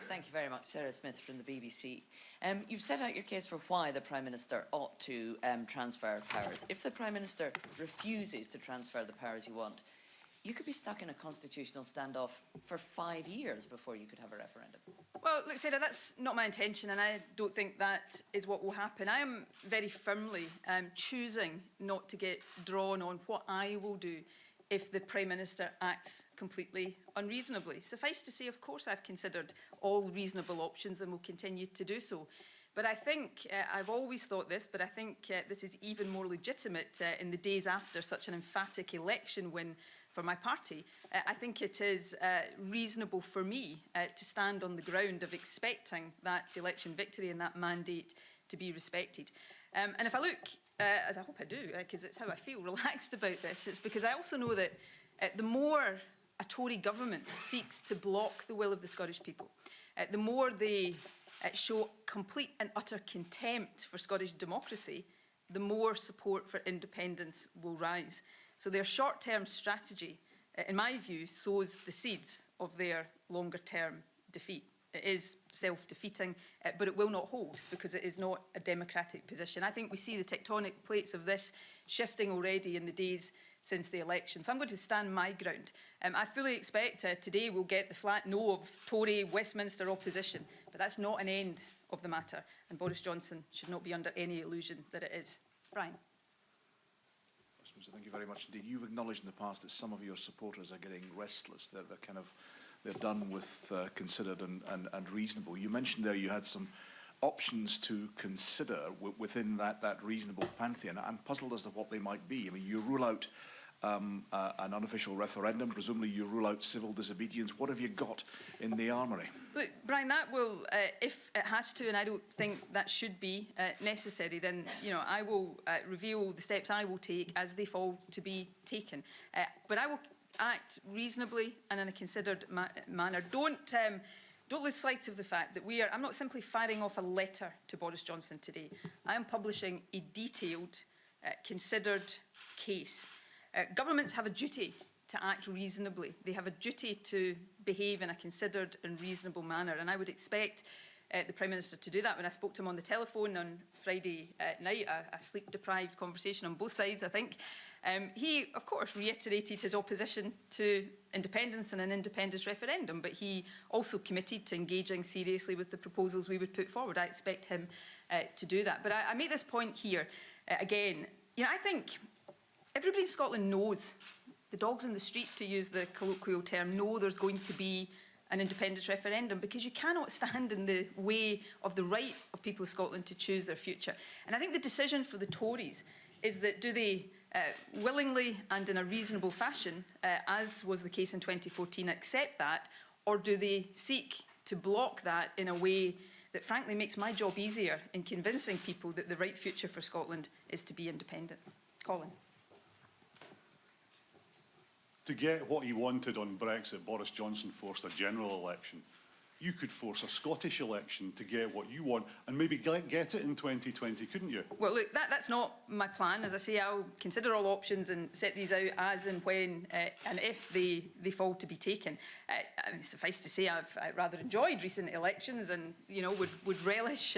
Thank you very much. Sarah Smith from the BBC. You've set out your case for why the Prime Minister ought to transfer powers. If the Prime Minister refuses to transfer the powers you want, you could be stuck in a constitutional standoff for 5 years before you could have a referendum. Well, look, Sarah, that's not my intention, and I don't think that is what will happen. I am very firmly choosing not to get drawn on what I will do if the Prime Minister acts completely unreasonably. Suffice to say, of course, I've considered all reasonable options and will continue to do so. But I think, I've always thought this, but I think this is even more legitimate in the days after such an emphatic election win for my party. I think it is reasonable for me to stand on the ground of expecting that election victory and that mandate to be respected. And if I look, as I hope I do, because it's how I feel relaxed about this, it's because I also know that the more a Tory government seeks to block the will of the Scottish people, the more they show complete and utter contempt for Scottish democracy, the more support for independence will rise. So their short-term strategy, in my view, sows the seeds of their longer-term defeat. It is self-defeating, but it will not hold because it is not a democratic position. I think we see the tectonic plates of this shifting already in the days since the election. So I'm going to stand my ground. I fully expect today we'll get the flat no of Tory Westminster opposition, but that's not an end of the matter, and Boris Johnson should not be under any illusion that it is. Brian. Thank you very much indeed. You've acknowledged in the past that some of your supporters are getting restless. They're done with considered and reasonable. You mentioned there you had some options to consider within that reasonable pantheon. I'm puzzled as to what they might be. I mean, you rule out an unofficial referendum. Presumably you rule out civil disobedience. What have you got in the armoury? Look, Brian, that will, if it has to, and I don't think that should be necessary, then I will reveal the steps I will take as they fall to be taken. But I will act reasonably and in a considered manner. Don't lose sight of the fact that I'm not simply firing off a letter to Boris Johnson today. I am publishing a detailed, considered case. Governments have a duty to act reasonably. They have a duty to behave in a considered and reasonable manner, and I would expect the Prime Minister to do that. When I spoke to him on the telephone on Friday night, a sleep-deprived conversation on both sides, I think, he, of course, reiterated his opposition to independence and an independence referendum, but he also committed to engaging seriously with the proposals we would put forward. I expect him to do that. But I make this point here, again, I think everybody in Scotland knows, the dogs in the street, to use the colloquial term, know there's going to be an independence referendum, because you cannot stand in the way of the right of people of Scotland to choose their future. And I think the decision for the Tories is that do they willingly and in a reasonable fashion, as was the case in 2014, accept that, or do they seek to block that in a way that frankly makes my job easier in convincing people that the right future for Scotland is to be independent? Colin. To get what he wanted on Brexit, Boris Johnson forced a general election. You could force a Scottish election to get what you want and maybe get it in 2020, couldn't you? Well, look, that's not my plan. As I say, I'll consider all options and set these out as and when and if they fall to be taken. I mean, suffice to say, I've rather enjoyed recent elections and, would relish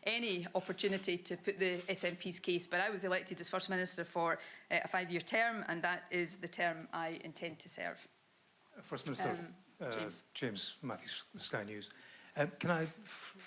any opportunity to put the SNP's case. But I was elected as First Minister for a 5-year term, and that is the term I intend to serve. First Minister. James Matthews, SkyNews. Can I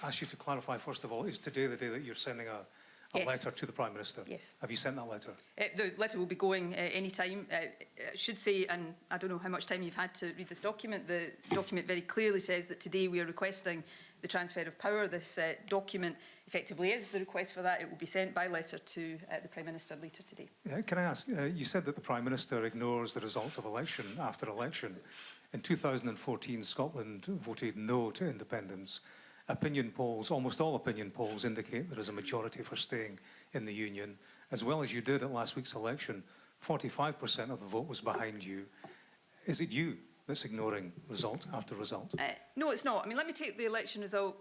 ask you to clarify, first of all, is today the day that you're sending a yes. letter to the Prime Minister? Yes. Have you sent that letter? The letter will be going any time. I should say, and I don't know how much time you've had to read this document, the document very clearly says that today we are requesting the transfer of power. This document effectively is the request for that. It will be sent by letter to the Prime Minister later today. Can I ask, you said that the Prime Minister ignores the result of election after election. In 2014, Scotland voted no to independence. Opinion polls, almost all opinion polls, indicate there is a majority for staying in the Union. As well as you did at last week's election, 45% of the vote was behind you. Is it you that's ignoring result after result? No, it's not. I mean, let me take the election result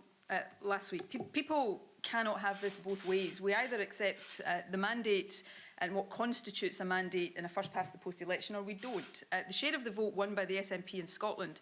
last week. People cannot have this both ways. We either accept the mandate and what constitutes a mandate in a first-past-the-post election, or we don't. The share of the vote won by the SNP in Scotland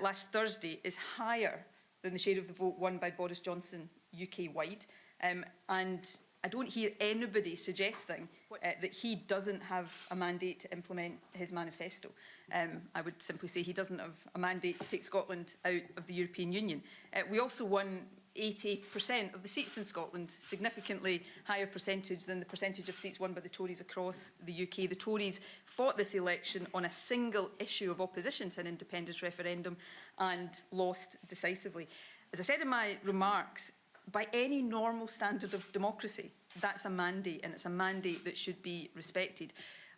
last Thursday is higher than the share of the vote won by Boris Johnson UK-wide. And I don't hear anybody suggesting that he doesn't have a mandate to implement his manifesto. I would simply say he doesn't have a mandate to take Scotland out of the European Union. We also won 80% of the seats in Scotland, significantly higher percentage than the percentage of seats won by the Tories across the UK. The Tories fought this election on a single issue of opposition to an independence referendum and lost decisively. As I said in my remarks, by any normal standard of democracy, that's a mandate, and it's a mandate that should be respected.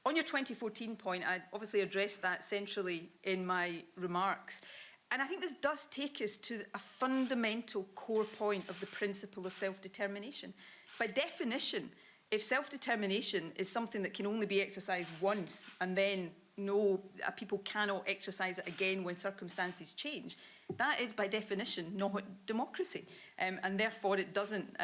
On your 2014 point, I obviously addressed that centrally in my remarks. And I think this does take us to a fundamental core point of the principle of self-determination. By definition, if self-determination is something that can only be exercised once and then people cannot exercise it again when circumstances change, that is by definition not democracy. And therefore it doesn't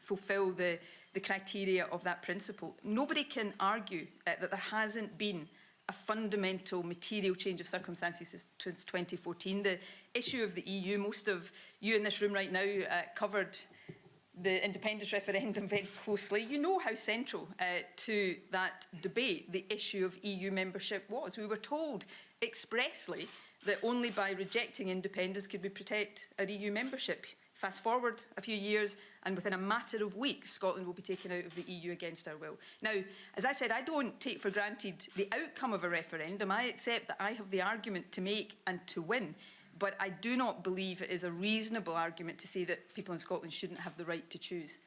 fulfil the criteria of that principle. Nobody can argue that there hasn't been a fundamental material change of circumstances since 2014. The issue of the EU, most of you in this room right now covered the independence referendum very closely. You know how central to that debate the issue of EU membership was. We were told expressly that only by rejecting independence could we protect our EU membership. Fast forward a few years, and within a matter of weeks, Scotland will be taken out of the EU against our will. Now, as I said, I don't take for granted the outcome of a referendum. I accept that I have the argument to make and to win, but I do not believe it is a reasonable argument to say that people in Scotland shouldn't have the right to choose.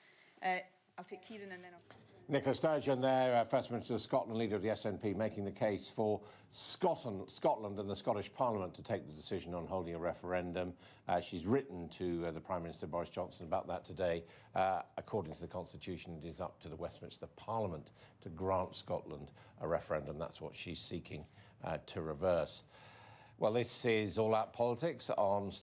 I'll take Kieran and then I'll... Nicola Sturgeon there, First Minister of Scotland, leader of the SNP, making the case for Scotland and the Scottish Parliament to take the decision on holding a referendum. She's written to the Prime Minister Boris Johnson about that today. According to the Constitution, it is up to the Westminster Parliament to grant Scotland a referendum. That's what she's seeking to reverse. Well, this is All Out Politics on